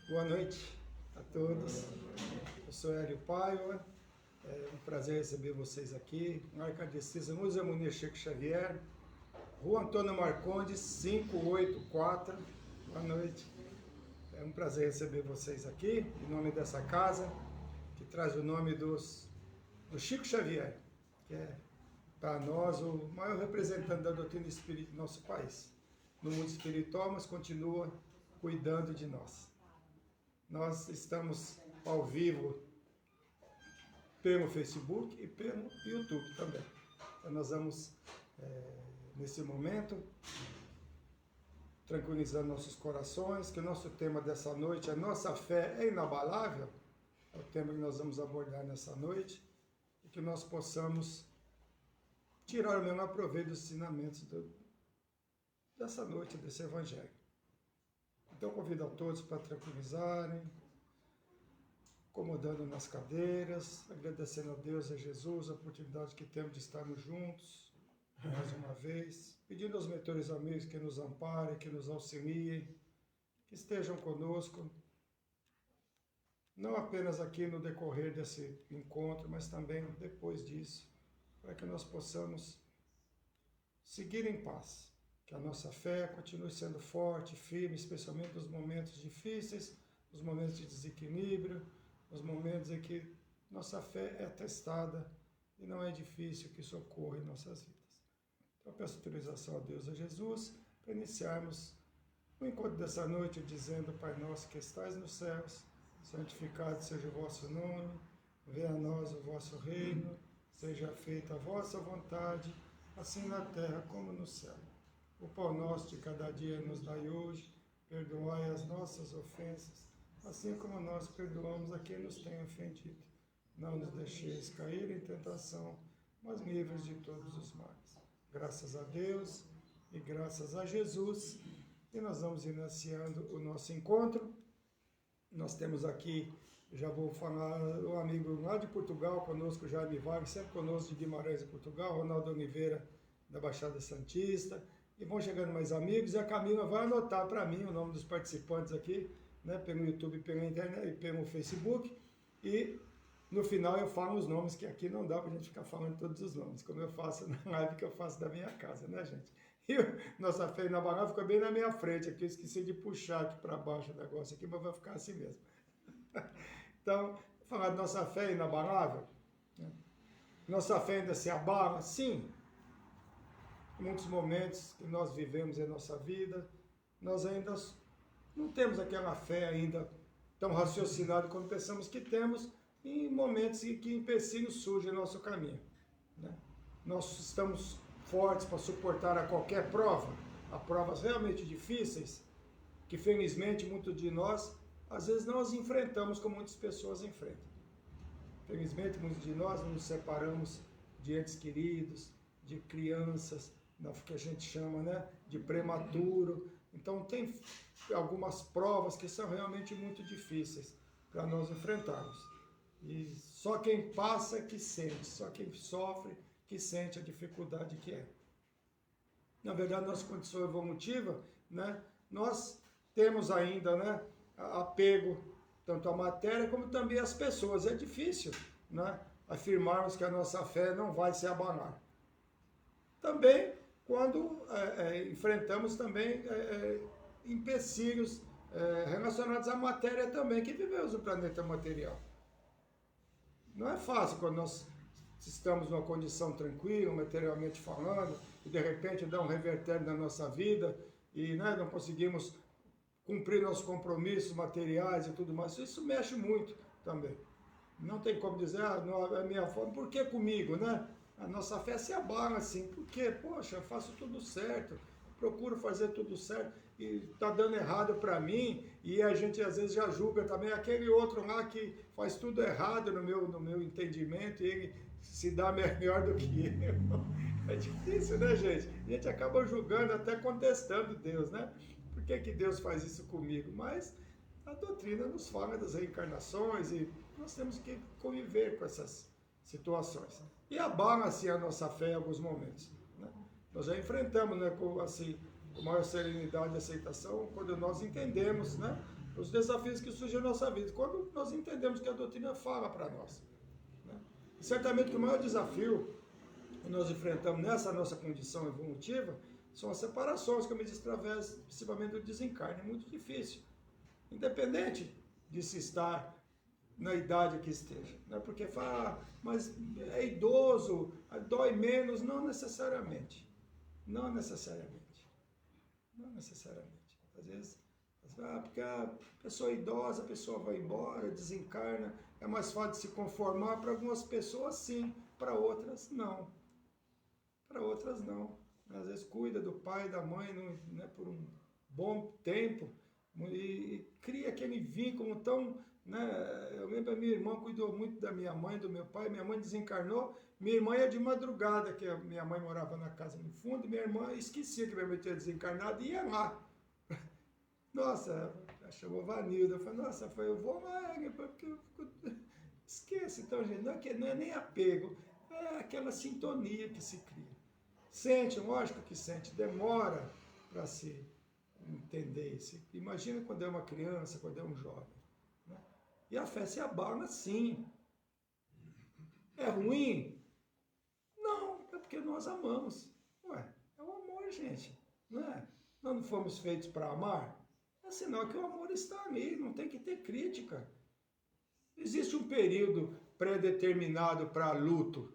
Boa noite a todos. Eu sou Hélio Paiva. É um prazer receber vocês aqui. Marca de Cisa, Museu Munir Chico Xavier, Rua Antônio Marcondes, 584. Boa noite. É um prazer receber vocês aqui, em nome dessa casa, que traz o nome do Chico Xavier, que é, para nós, o maior representante da doutrina espírita do nosso país. No mundo espiritual, mas continua cuidando de nós. Nós estamos ao vivo pelo Facebook e pelo YouTube também. Então nós vamos, nesse momento, tranquilizando nossos corações, que o nosso tema dessa noite, a nossa fé é inabalável, é o tema que nós vamos abordar nessa noite, e que nós possamos tirar o melhor proveito dos ensinamentos dessa noite, desse Evangelho. Então convido a todos para tranquilizarem, acomodando nas cadeiras, agradecendo a Deus e a Jesus a oportunidade que temos de estarmos juntos, mais uma vez, pedindo aos mentores amigos que nos amparem, que nos auxiliem, que estejam conosco, não apenas aqui no decorrer desse encontro, mas também depois disso, para que nós possamos seguir em paz. Que a nossa fé continue sendo forte, firme, especialmente nos momentos difíceis, nos momentos de desequilíbrio, nos momentos em que nossa fé é testada e não é difícil que isso ocorra em nossas vidas. Então eu peço autorização a Deus e a Jesus para iniciarmos o encontro dessa noite dizendo: Pai nosso que estais nos céus, santificado seja o vosso nome, venha a nós o vosso reino, seja feita a vossa vontade, assim na terra como no céu. O pão nosso de cada dia nos dai hoje, perdoai as nossas ofensas, assim como nós perdoamos a quem nos tem ofendido. Não nos deixeis cair em tentação, mas livres de todos os males. Graças a Deus e graças a Jesus. E nós vamos iniciando o nosso encontro. Nós temos aqui, já vou falar, o amigo lá de Portugal conosco, Jaime Vargas, sempre conosco de Guimarães de Portugal, Ronaldo Oliveira da Baixada Santista. E vão chegando mais amigos, e a Camila vai anotar para mim o nome dos participantes aqui, né, pelo YouTube, pela internet e pelo Facebook, e no final eu falo os nomes, que aqui não dá para a gente ficar falando todos os nomes, como eu faço na live que eu faço da minha casa, né, gente? E nossa fé inabalável ficou bem na minha frente aqui, eu esqueci de puxar aqui para baixo o negócio aqui, mas vai ficar assim mesmo. Então, falar de nossa fé inabalável, né? Nossa fé ainda se abala? Sim. Em muitos momentos que nós vivemos em nossa vida, nós ainda não temos aquela fé ainda tão raciocinada como pensamos que temos, em momentos em que empecilhos surgem no nosso caminho, né? Nós estamos fortes para suportar a qualquer prova, a provas realmente difíceis, que felizmente muitos de nós, às vezes não as enfrentamos como muitas pessoas enfrentam. Felizmente muitos de nós nos separamos de entes queridos, de crianças, que a gente chama, né, de prematuro. Então tem algumas provas que são realmente muito difíceis para nós enfrentarmos. E só quem passa que sente, só quem sofre que sente a dificuldade que é. Na verdade, nossa condição evolutiva, né, nós temos ainda, né, apego tanto à matéria como também às pessoas. É difícil, né, afirmarmos que a nossa fé não vai se abalar. Também quando enfrentamos também empecilhos relacionados à matéria também, que vivemos no planeta material. Não é fácil quando nós estamos numa condição tranquila, materialmente falando, e de repente dá um revertério na nossa vida, e, né, não conseguimos cumprir nossos compromissos materiais e tudo mais. Isso mexe muito também. Não tem como dizer, não é minha forma, por que comigo, né? A nossa fé se abala assim, porque, poxa, eu faço tudo certo, procuro fazer tudo certo, e está dando errado para mim, e a gente às vezes já julga também aquele outro lá que faz tudo errado no meu entendimento, e ele se dá melhor do que eu. É difícil, né, gente? A gente acaba julgando, até contestando Deus, né? Por que Deus faz isso comigo? Mas a doutrina nos fala das reencarnações, e nós temos que conviver com essas situações. E abala assim a nossa fé em alguns momentos, né? Nós já enfrentamos, né, com maior serenidade e aceitação, quando nós entendemos, né, os desafios que surgem na nossa vida, quando nós entendemos que a doutrina fala para nós. Né? E certamente que o maior desafio que nós enfrentamos nessa nossa condição evolutiva são as separações, como eu disse, através principalmente do desencarne. É muito difícil, independente de se estar na idade que esteja. Né? Porque fala, mas é idoso, dói menos, não necessariamente. Não necessariamente. Não necessariamente. Às vezes, porque a pessoa é idosa, a pessoa vai embora, desencarna, é mais fácil de se conformar. Para algumas pessoas, sim, para outras, não. Para outras, não. Às vezes cuida do pai, da mãe, né, por um bom tempo e cria aquele vínculo tão... Né? Eu lembro, a minha irmã cuidou muito da minha mãe, do meu pai. Minha mãe desencarnou, minha irmã ia de madrugada, que a minha mãe morava na casa no fundo, e minha irmã esquecia que minha mãe tinha desencarnado e ia lá. Nossa, ela chamou Vanilda, eu falei, nossa, eu vou lá, porque eu fico... Esqueça, então, gente, não é nem apego, é aquela sintonia que se cria. Sente, lógico que sente, demora para se entender isso. Imagina quando é uma criança, quando é um jovem. Né? E a fé se abala sim. É ruim? Não, é porque nós amamos. Ué, é o amor, gente. Não é? Nós não fomos feitos para amar? É sinal que o amor está ali, não tem que ter crítica. Existe um período pré-determinado para luto.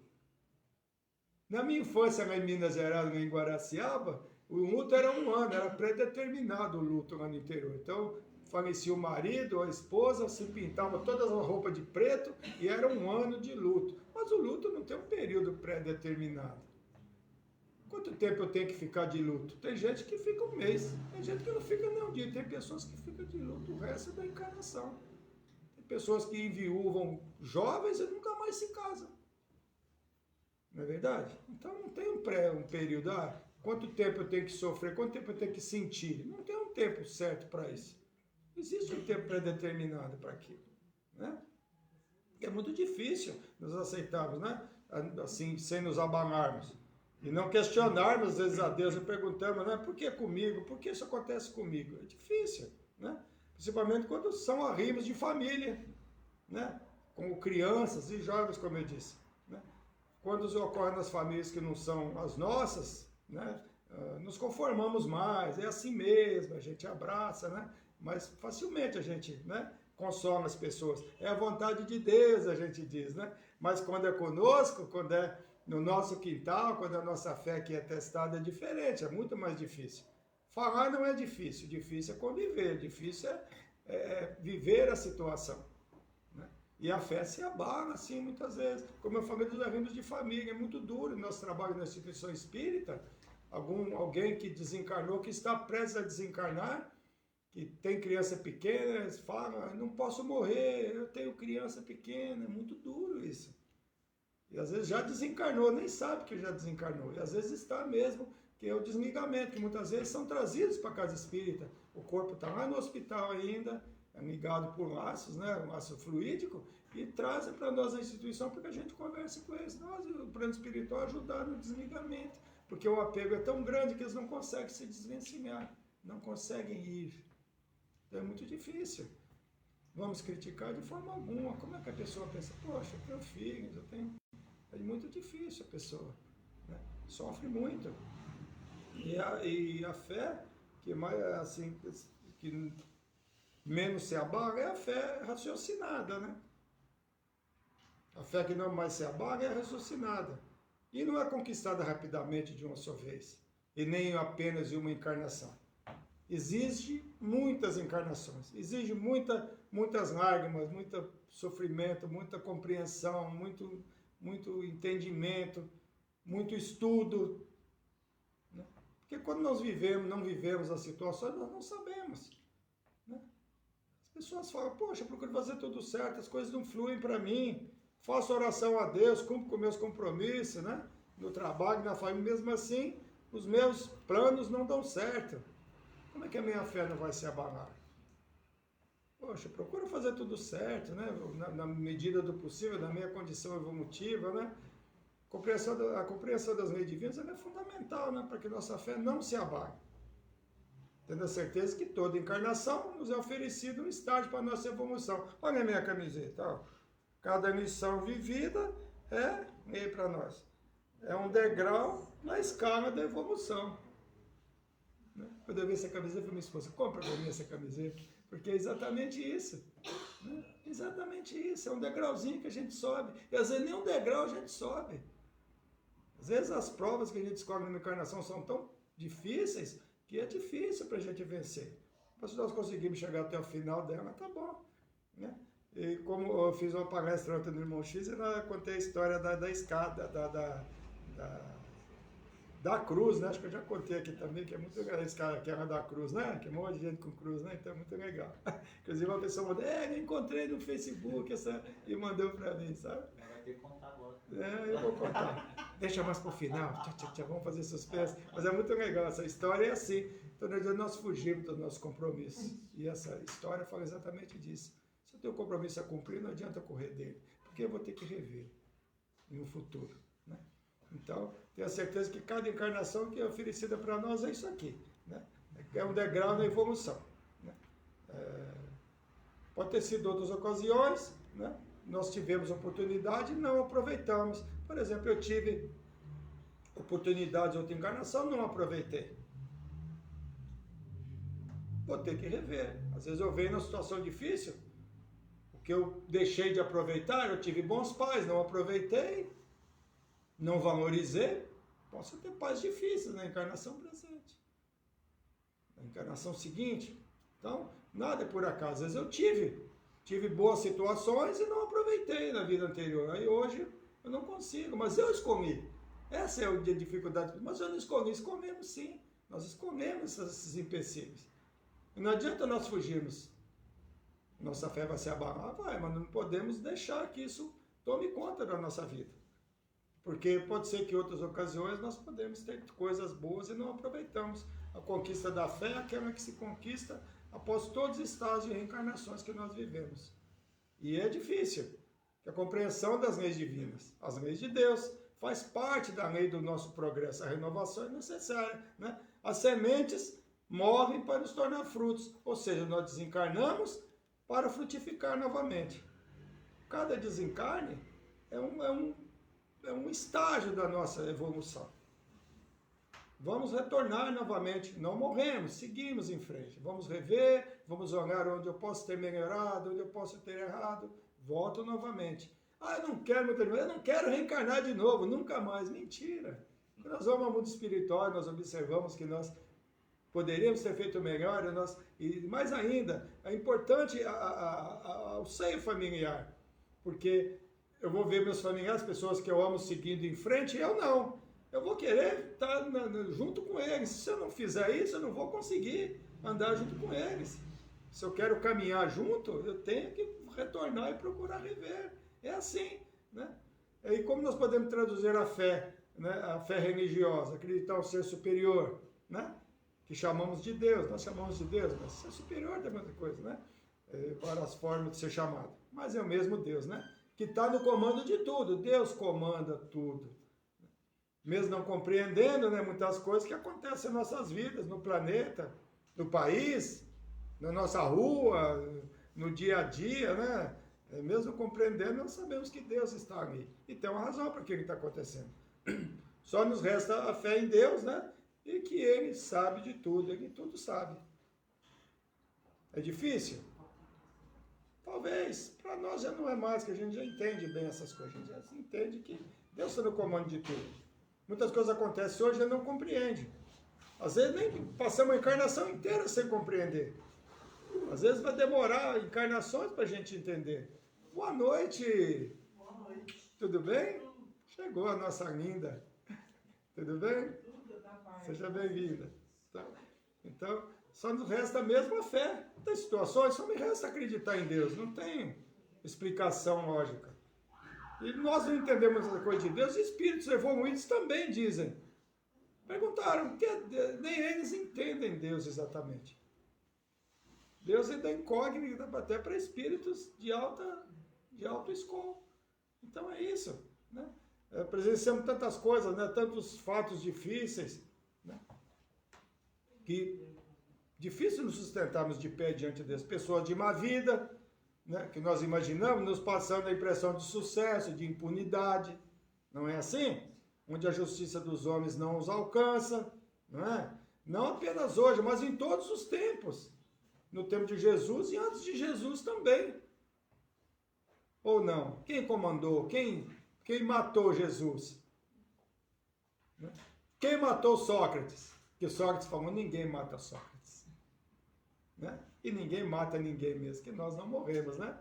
Na minha infância, lá em Minas Gerais, em Guaraciaba, o luto era 1 ano, era pré-determinado o luto lá no interior. Então, falecia o marido, a esposa, se pintava todas as roupas de preto e era 1 ano de luto. Mas o luto não tem um período pré-determinado. Quanto tempo eu tenho que ficar de luto? Tem gente que fica 1 mês, tem gente que não fica nem um dia, tem pessoas que ficam de luto o resto da encarnação. Tem pessoas que enviúvam jovens e nunca mais se casam. Não é verdade? Então não tem um período, quanto tempo eu tenho que sofrer, quanto tempo eu tenho que sentir. Não tem um tempo certo para isso. Existe um tempo predeterminado para aquilo. Né? E é muito difícil nos aceitarmos, né? Assim, sem nos abalarmos. E não questionarmos, às vezes, a Deus e perguntamos, né? Por que comigo? Por que isso acontece comigo? É difícil, né? Principalmente quando são arrimos de família, né? Como crianças e jovens, como eu disse. Né? Quando ocorre nas famílias que não são as nossas, né? Nos conformamos mais, é assim mesmo, a gente abraça, né? Mas facilmente a gente, né? Consome as pessoas. É a vontade de Deus, a gente diz, né? Mas quando é conosco, quando é no nosso quintal, quando a nossa fé aqui é testada, é diferente, é muito mais difícil. Falar não é difícil, difícil é conviver, difícil é viver a situação. Né? E a fé se abala, assim, muitas vezes. Como eu falei dos arrimos de família, é muito duro o nosso trabalho na instituição espírita. Alguém que desencarnou, que está prestes a desencarnar, que tem criança pequena, fala, não posso morrer, eu tenho criança pequena, é muito duro isso. E às vezes já desencarnou, nem sabe que já desencarnou. E às vezes está mesmo, que é o desligamento, que muitas vezes são trazidos para a casa espírita. O corpo está lá no hospital ainda, é ligado por laços, né, um laço fluídico, e trazem para nós a instituição para que a gente converse com eles. Nós, o plano espiritual, ajudar no desligamento. Porque o apego é tão grande que eles não conseguem se desvencilhar, não conseguem ir. Então é muito difícil. Vamos criticar de forma alguma. Como é que a pessoa pensa, poxa, eu tenho filhos, eu tenho... É muito difícil a pessoa, né? Sofre muito. E a fé, que mais assim, que menos se abala, é a fé raciocinada, né? A fé que não mais se abala é raciocinada. E não é conquistada rapidamente de uma só vez. E nem apenas de uma encarnação. Exige muitas encarnações. Exige muitas lágrimas, muito sofrimento, muita compreensão, muito entendimento, muito estudo. Né? Porque quando nós não vivemos as situações, nós não sabemos. Né? As pessoas falam, poxa, eu procuro fazer tudo certo, as coisas não fluem para mim, faço oração a Deus, cumpro com meus compromissos, né? No trabalho, na família, mesmo assim, os meus planos não dão certo. Como é que a minha fé não vai se abalar? Poxa, procuro fazer tudo certo, né? Na medida do possível, na minha condição evolutiva, né? A compreensão das leis divinas é fundamental, né? Para que nossa fé não se abale. tendo a certeza que toda encarnação nos é oferecido um estágio para a nossa evolução. Olha a minha camiseta, ó. Cada missão vivida é para nós. É um degrau na escala da evolução. Né? Quando eu vi essa camiseta, eu falei, minha esposa, compra para mim essa camiseta, porque é exatamente isso. Né? Exatamente isso, é um degrauzinho que a gente sobe. E às vezes nem um degrau a gente sobe. Às vezes as provas que a gente escolhe na encarnação são tão difíceis que é difícil para a gente vencer. Mas se nós conseguimos chegar até o final dela, tá bom. Né? E como eu fiz uma palestra ontem no Irmão X, eu contei a história da escada, da cruz, né? Acho que eu já contei aqui também, que é muito legal, esse cara aqui era da cruz, né? Que é um monte de gente com cruz, né? Então é muito legal. Inclusive uma pessoa mandou, eu encontrei no Facebook e mandou para mim, sabe? Vai ter que contar agora. Eu vou contar. Deixa mais para o final, vamos fazer suspense. Mas é muito legal, essa história é assim. Então nós fugimos dos nossos compromissos. E essa história fala exatamente disso. Se eu tenho um compromisso a cumprir, não adianta correr dele, porque eu vou ter que rever em um futuro. Né? Então, tenho a certeza que cada encarnação que é oferecida para nós é isso aqui. Né? É um degrau na evolução. Né? Pode ter sido outras ocasiões, né? Nós tivemos oportunidade e não aproveitamos. Por exemplo, eu tive oportunidade de outra encarnação, não aproveitei. Vou ter que rever. Às vezes eu venho numa situação difícil, o que eu deixei de aproveitar, eu tive bons pais, não aproveitei, não valorizei, posso ter pais difíceis na encarnação presente. Na encarnação seguinte. Então, nada é por acaso. Às vezes eu tive boas situações e não aproveitei na vida anterior. Aí hoje eu não consigo, mas eu escolhi. Essa é a dificuldade. Mas eu não escolhi, escolhemos sim. Nós escolhemos esses empecilhos. E não adianta nós fugirmos. Nossa fé vai se abalar, mas não podemos deixar que isso tome conta da nossa vida. Porque pode ser que em outras ocasiões nós podemos ter coisas boas e não aproveitamos. A conquista da fé é aquela que se conquista após todos os estágios de reencarnações que nós vivemos. E é difícil. A compreensão das leis divinas, as leis de Deus, faz parte da lei do nosso progresso. A renovação é necessária. Né? As sementes morrem para nos tornar frutos. Ou seja, nós desencarnamos para frutificar novamente. Cada desencarne é um estágio da nossa evolução. Vamos retornar novamente, não morremos, seguimos em frente. Vamos rever, vamos olhar onde eu posso ter melhorado, onde eu posso ter errado. Volto novamente. Eu não quero reencarnar de novo, nunca mais. Mentira. Quando nós vamos ao mundo espiritual, nós observamos que nós poderíamos ter feito melhor, e mais ainda, é importante o seio familiar, porque eu vou ver meus familiares, pessoas que eu amo seguindo em frente, e eu não. Eu vou querer estar junto com eles. Se eu não fizer isso, eu não vou conseguir andar junto com eles. Se eu quero caminhar junto, eu tenho que retornar e procurar rever. É assim. Né? E como nós podemos traduzir a fé, né? A fé religiosa, acreditar no ser superior, né? Que chamamos de Deus, nós chamamos de Deus, mas ser superior é outra coisa, né? Várias formas de ser chamado. Mas é o mesmo Deus, né? Que está no comando de tudo. Deus comanda tudo. Mesmo não compreendendo, né, muitas coisas que acontecem em nossas vidas, no planeta, no país, na nossa rua, no dia a dia, né? Mesmo compreendendo, nós sabemos que Deus está ali. E tem uma razão para aquilo que está acontecendo. Só nos resta a fé em Deus, né? E que Ele sabe de tudo, Ele tudo sabe. É difícil? Talvez. Para nós já não é mais, que a gente já entende bem essas coisas. A gente já entende que Deus está no comando de tudo. Muitas coisas acontecem hoje e não compreende. Às vezes nem passamos a encarnação inteira sem compreender. Às vezes vai demorar encarnações para a gente entender. Boa noite. Boa noite. Tudo bem? Chegou a nossa linda. Tudo bem? Tudo da paz. Seja bem-vinda. Então, só nos resta mesmo a fé. Tem situações, só me resta acreditar em Deus. Não tem explicação lógica. E nós não entendemos essa coisa de Deus, e espíritos evoluídos também dizem. Perguntaram, porque nem eles entendem Deus exatamente. Deus é da incógnita até para espíritos de alta escola. Então é isso. Né? Presenciamos tantas coisas, né? Tantos fatos difíceis, né? Que Difícil nos sustentarmos de pé diante das pessoas de má vida, né, que nós imaginamos, nos passando a impressão de sucesso, de impunidade. Não é assim? Onde a justiça dos homens não os alcança, não é? Não apenas hoje, mas em todos os tempos. No tempo de Jesus e antes de Jesus também. Ou não? Quem comandou? Quem matou Jesus? Quem matou Sócrates? Porque Sócrates falou, ninguém mata Sócrates. Né? E ninguém mata ninguém mesmo, que nós não morremos, né?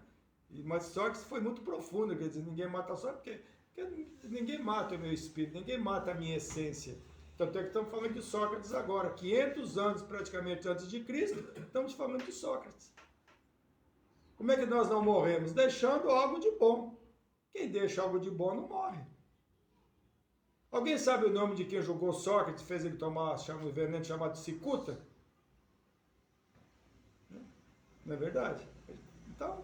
Mas Sócrates foi muito profundo, quer dizer, ninguém mata Sócrates, porque ninguém mata o meu espírito, ninguém mata a minha essência. Tanto é que estamos falando de Sócrates agora, 500 anos praticamente antes de Cristo, estamos falando de Sócrates. Como é que nós não morremos? Deixando algo de bom. Quem deixa algo de bom não morre. Alguém sabe o nome de quem julgou Sócrates, fez ele tomar um veneno chamado cicuta? Não é verdade? Então,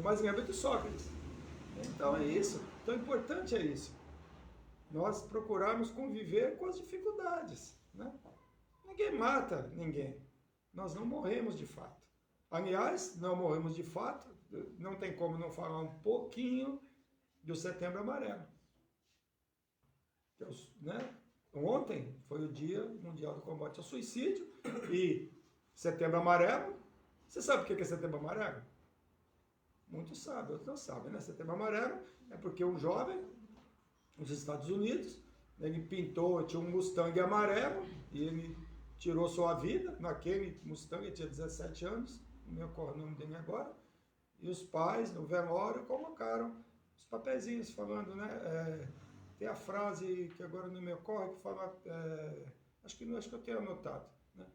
mais lembra de Sócrates. Então é isso. Então, importante é isso. Nós procurarmos conviver com as dificuldades. Né? Ninguém mata ninguém. Nós não morremos de fato. Aliás, não morremos de fato. Não tem como não falar um pouquinho do Setembro Amarelo. Né? Ontem foi o Dia Mundial do Combate ao Suicídio. E Setembro Amarelo, você sabe o que é Setembro Amarelo? Muitos sabem, outros não sabem, né? Setembro Amarelo é porque um jovem nos Estados Unidos, ele pintou, tinha um Mustang amarelo e ele tirou sua vida naquele Mustang, ele tinha 17 anos, não me ocorre o nome dele agora, e os pais, no velório, colocaram os papeizinhos falando, né? Tem a frase que agora não me ocorre, que fala, acho que eu tenho anotado, né?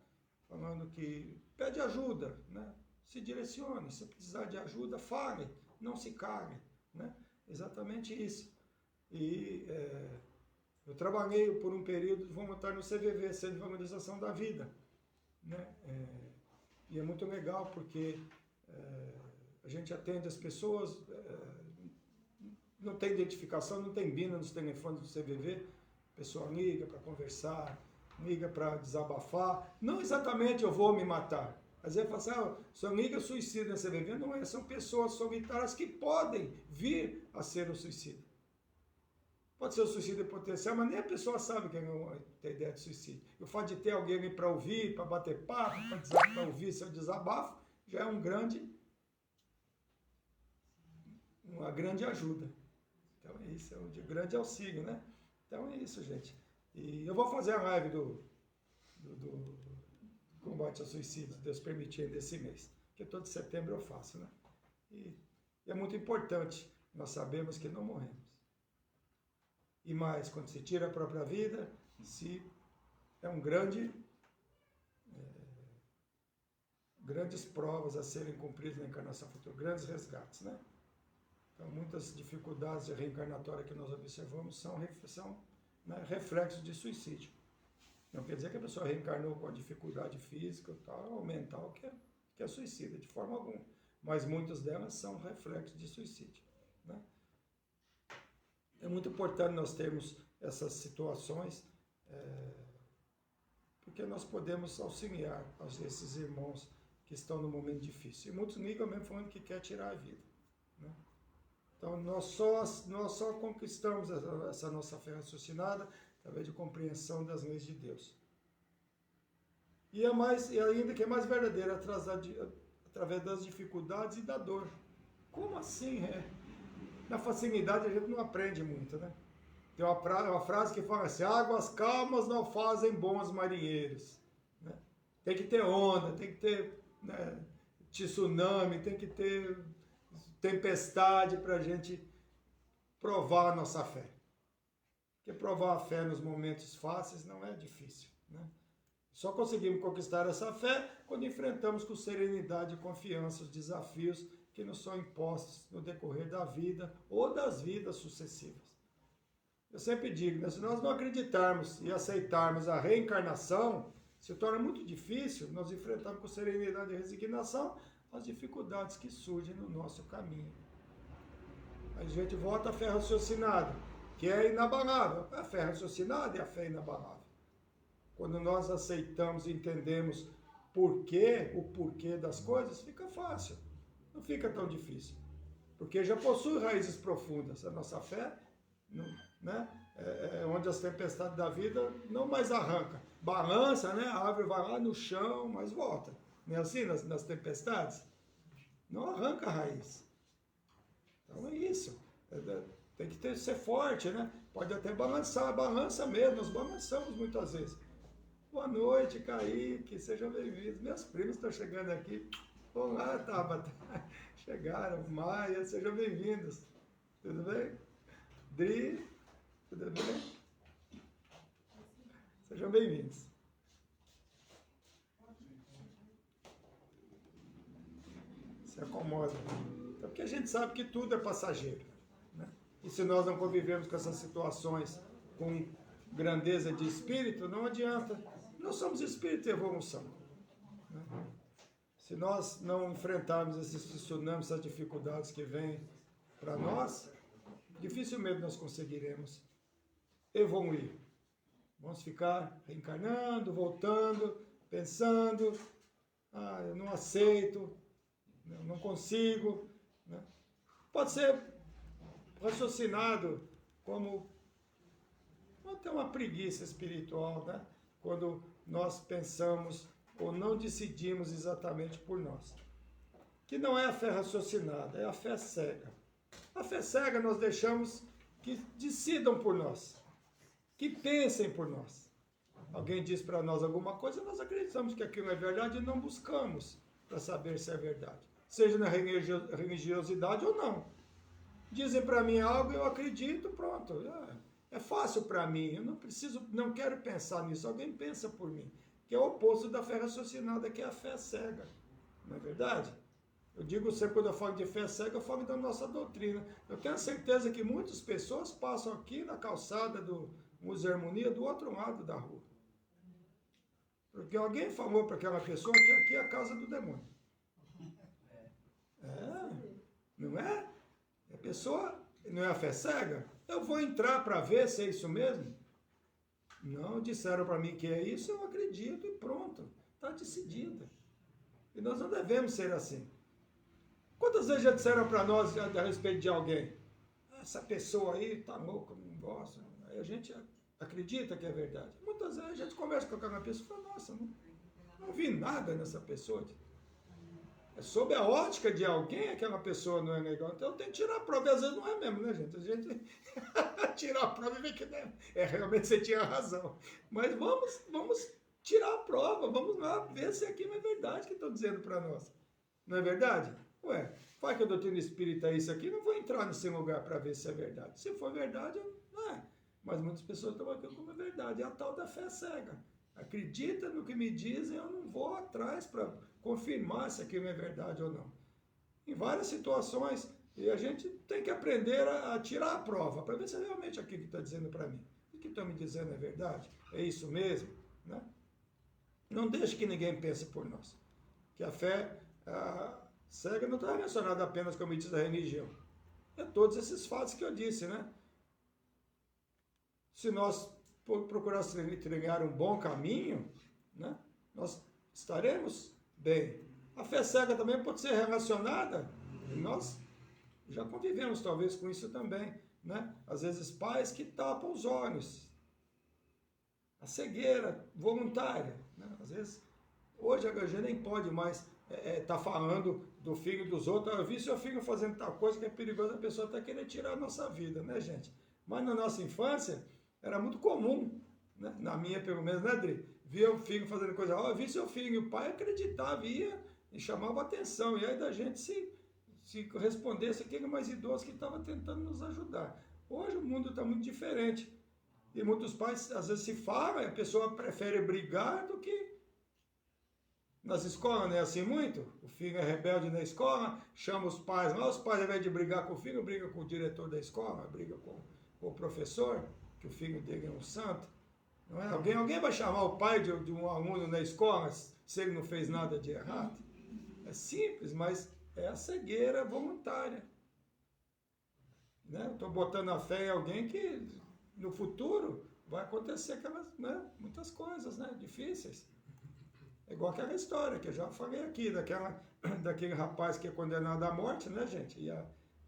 Falando que pede ajuda, né? Se direcione, se precisar de ajuda, fale, não se cale, né? Exatamente isso. E eu trabalhei por um período voluntário no CVV, Centro de Valorização da Vida, né? E é muito legal porque a gente atende as pessoas, não tem identificação, não tem bina nos telefones do CVV, a pessoa liga para conversar, liga para desabafar, não exatamente eu vou me matar. Às vezes fala assim, sua amiga suicida na CVV, não é, são pessoas solitárias que podem vir a ser um suicida. Pode ser um suicídio potencial, mas nem a pessoa sabe que não tem ideia de suicídio. E o fato de ter alguém ali para ouvir, para bater papo, para ouvir seu desabafo, já é uma grande ajuda. Então é isso, é um grande auxílio, né? Então é isso, gente. E eu vou fazer a live do combate ao suicídio, se Deus permitir, desse mês. Que todo setembro eu faço, né? E é muito importante nós sabemos que não morremos. E mais, quando se tira a própria vida, é um grandes provas a serem cumpridas na encarnação futura, grandes resgates, né? Então, muitas dificuldades reencarnatórias que nós observamos são né, reflexos de suicídio. Não quer dizer que a pessoa reencarnou com a dificuldade física tal, ou mental que é suicida, de forma alguma. Mas muitas delas são reflexos de suicídio, né? É muito importante nós termos essas situações, porque nós podemos auxiliar esses irmãos que estão no momento difícil. E muitos ligam mesmo falando que quer tirar a vida, né? Então, nós só conquistamos essa nossa fé raciocinada através de compreensão das leis de Deus. E ainda que é mais verdadeira, através das dificuldades e da dor. Como assim, Na facilidade a gente não aprende muito, né? Tem uma frase que fala assim, águas calmas não fazem bons marinheiros, né? Tem que ter onda, tem que ter, né, tsunami, tem que ter tempestade para a gente provar a nossa fé. Porque provar a fé nos momentos fáceis não é difícil, né? Só conseguimos conquistar essa fé quando enfrentamos com serenidade e confiança os desafios que nos são impostos no decorrer da vida ou das vidas sucessivas. Eu sempre digo, né, se nós não acreditarmos e aceitarmos a reencarnação, se torna muito difícil nós enfrentarmos com serenidade e resignação as dificuldades que surgem no nosso caminho. A gente volta à fé raciocinada, que é inabalável. A fé raciocinada é a fé inabalável. Quando nós aceitamos e entendemos o porquê das coisas, fica fácil. Não fica tão difícil. Porque já possui raízes profundas. A nossa fé, né? Onde as tempestades da vida não mais arranca. Balança, né? A árvore vai lá no chão, mas volta. Não é assim nas tempestades? Não arranca a raiz. Então é isso. Tem que ser forte, né? Pode até balançar, balança mesmo, nós balançamos muitas vezes. Boa noite, Kaique, sejam bem-vindos. Meus primos estão chegando aqui. Olá, Tabata. Chegaram, Maia, sejam bem-vindos. Tudo bem? Dri, tudo bem? Sejam bem-vindos. Se acomoda. Então, porque a gente sabe que tudo é passageiro. Né? E se nós não convivemos com essas situações com grandeza de espírito, não adianta. Nós somos espírito de evolução. Né? Se nós não enfrentarmos esses tsunamis, essas dificuldades que vêm para nós, dificilmente nós conseguiremos evoluir. Vamos ficar reencarnando, voltando, pensando, eu não aceito, eu não consigo. Né? Pode ser raciocinado como até uma preguiça espiritual, né? Quando nós pensamos ou não decidimos exatamente por nós. Que não é a fé raciocinada, é a fé cega. A fé cega nós deixamos que decidam por nós, que pensem por nós. Alguém diz para nós alguma coisa, nós acreditamos que aquilo é verdade e não buscamos para saber se é verdade. Seja na religiosidade ou não. Dizem para mim algo, eu acredito, pronto. É fácil para mim, eu não quero pensar nisso, alguém pensa por mim. Que é o oposto da fé raciocinada, que é a fé cega. Não é verdade? Eu digo sempre, quando eu falo de fé cega, eu falo da nossa doutrina. Eu tenho certeza que muitas pessoas passam aqui na calçada do Museu Harmonia, do outro lado da rua. Porque alguém falou para aquela pessoa que aqui é a casa do demônio. Não é? A pessoa, não é a fé cega? Eu vou entrar para ver se é isso mesmo? Não, disseram para mim que é isso, eu acredito e pronto. Está decidido. E nós não devemos ser assim. Quantas vezes já disseram para nós a respeito de alguém? Essa pessoa aí está louca, não gosta. Aí a gente acredita que é verdade. Muitas vezes a gente conversa com aquela pessoa e fala, nossa, não vi nada nessa pessoa. É sob a ótica de alguém, aquela pessoa não é legal. Então tem que tirar a prova. E às vezes não é mesmo, né, gente? A gente tirar a prova e ver que não é. Realmente você tinha razão. Mas vamos tirar a prova. Vamos lá ver se aquilo é verdade que estão dizendo para nós. Não é verdade? Ué, vai que a doutrina espírita é isso aqui, não vou entrar nesse lugar para ver se é verdade. Se for verdade, não é. Mas muitas pessoas estão aqui como é verdade. É a tal da fé cega. Acredita no que me dizem, eu não vou atrás para confirmar se aquilo é verdade ou não. Em várias situações, e a gente tem que aprender a tirar a prova, para ver se é realmente aquilo que está dizendo para mim. O que estão me dizendo é verdade? É isso mesmo? Né? Não deixe que ninguém pense por nós. Que a fé cega não está relacionada apenas com o diz da religião. É todos esses fatos que eu disse, né? Se nós procurarmos trilhar um bom caminho, né, nós estaremos bem. A fé cega também pode ser relacionada, e nós já convivemos talvez com isso também, né? Às vezes pais que tapam os olhos, a cegueira voluntária, né? Às vezes, hoje a gente nem pode mais tá falando do filho dos outros, eu vi seu filho fazendo tal coisa que é perigoso, a pessoa está querendo tirar a nossa vida, né, gente? Mas na nossa infância, era muito comum, né? Na minha pelo menos, né, Dri? Via o filho fazendo coisa, eu vi seu filho, e o pai acreditava, ia e chamava atenção, e aí da gente se respondesse aquele mais idoso que estava tentando nos ajudar. Hoje o mundo está muito diferente, e muitos pais às vezes se falam, a pessoa prefere brigar do que nas escolas, não é assim muito? O filho é rebelde na escola, chama os pais lá, os pais ao invés de brigar com o filho, briga com o diretor da escola, briga com o professor, que o filho dele é um santo. Não é? Alguém vai chamar o pai de um aluno na escola se ele não fez nada de errado? É simples, mas é a cegueira voluntária. Né? Estou botando a fé em alguém que no futuro vai acontecer aquelas, né, muitas coisas, né, difíceis. É igual aquela história que eu já falei aqui, daquele rapaz que é condenado à morte, né, gente?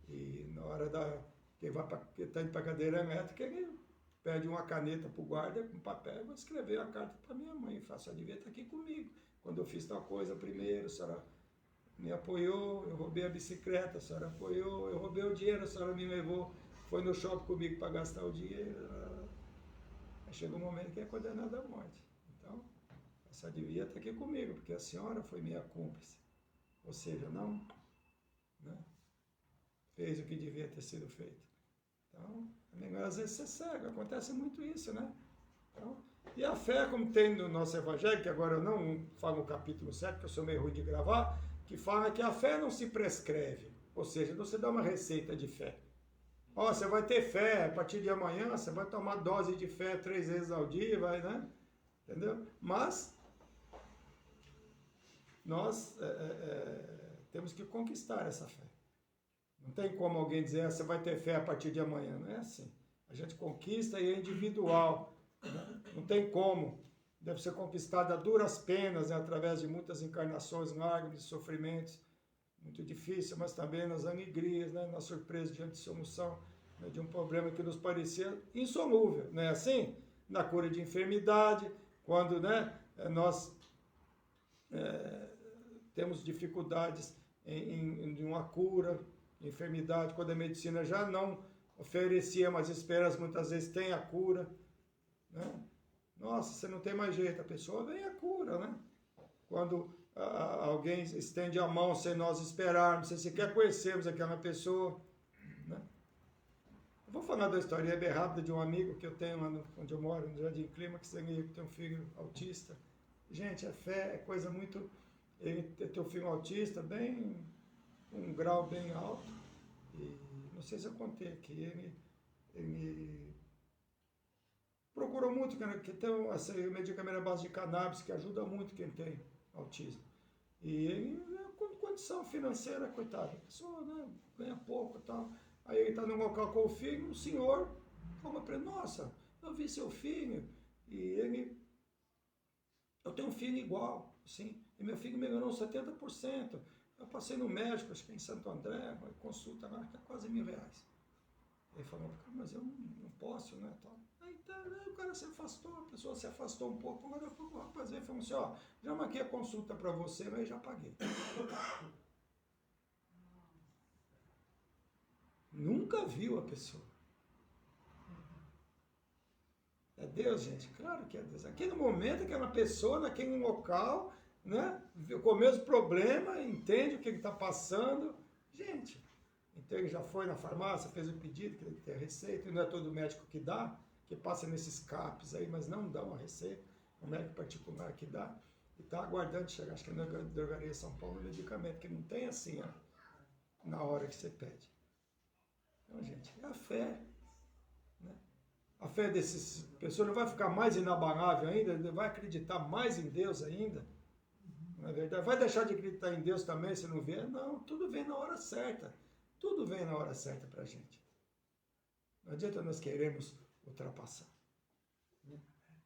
E na hora que ele está indo para a cadeira elétrica, ele pede uma caneta para o guarda, um papel, vou escrever a carta para minha mãe, e fala, só devia estar aqui comigo. Quando eu fiz tal coisa primeiro, a senhora me apoiou, eu roubei a bicicleta, a senhora apoiou, eu roubei o dinheiro, a senhora me levou, foi no shopping comigo para gastar o dinheiro. Aí chega um momento que é condenado à morte. Então, só devia estar aqui comigo, porque a senhora foi minha cúmplice. Ou seja, não, né, fez o que devia ter sido feito. Então, às vezes você cega, acontece muito isso, né? Então, e a fé, como tem no nosso evangelho, que agora eu não falo o capítulo 7, porque eu sou meio ruim de gravar, que fala que a fé não se prescreve, ou seja, não se dá uma receita de fé. Ó, você vai ter fé, a partir de amanhã você vai tomar dose de fé 3 vezes ao dia, vai, né? Entendeu? Mas nós temos que conquistar essa fé. Não tem como alguém dizer, você vai ter fé a partir de amanhã. Não é assim. A gente conquista e é individual. Né? Não tem como. Deve ser conquistada a duras penas, né? Através de muitas encarnações, lágrimas, sofrimentos. Muito difícil, mas também nas alegrias, né? Na surpresa diante de solução, né? De um problema que nos parecia insolúvel. Não é assim? Na cura de enfermidade, quando, né, nós temos dificuldades em uma cura, enfermidade, quando a medicina já não oferecia mais esperança, muitas vezes tem a cura, né? Nossa, você não tem mais jeito, a pessoa vem a cura, né? Quando alguém estende a mão sem nós esperarmos, sem sequer conhecermos aquela pessoa, né? Eu vou falar da história bem rápida de um amigo que eu tenho lá onde eu moro, no Jardim Clímax, que tem um filho autista. Gente, a fé é coisa muito... Ele tem um filho autista, um grau bem alto, e não sei se eu contei aqui, ele procurou muito, que tem esse medicamento à base de cannabis, que ajuda muito quem tem autismo. E ele, com condição financeira, coitado, a pessoa, né, ganha pouco e tal. Aí ele está num local com o filho, um senhor fala para ele, nossa, eu vi seu filho, e ele, eu tenho um filho igual, assim, e meu filho melhorou 70%. Eu passei no médico, acho que em Santo André, uma consulta lá, que é quase R$1.000. Ele falou, mas eu não posso, né, tal. Aí o cara se afastou, a pessoa se afastou um pouco, agora o rapaz veio e falou assim, ó, já marquei a consulta para você, mas já paguei. Nunca viu a pessoa. É Deus, gente? Claro que é Deus. Aquele momento, aquela pessoa, naquele local, né, com o mesmo problema, entende o que ele está passando. Gente, então ele já foi na farmácia, fez o pedido, que ele tem a receita, e não é todo médico que dá, que passa nesses CAPs aí, mas não dá uma receita, é um médico particular que dá, e está aguardando chegar, acho que é na drogaria São Paulo, o medicamento, que não tem assim, ó, na hora que você pede. Então, gente, é a fé, né? A fé dessas pessoas não vai ficar mais inabalável ainda, vai acreditar mais em Deus ainda, não é verdade? Vai deixar de acreditar em Deus também se não vier? Não, tudo vem na hora certa. Tudo vem na hora certa para a gente. Não adianta nós queremos ultrapassar.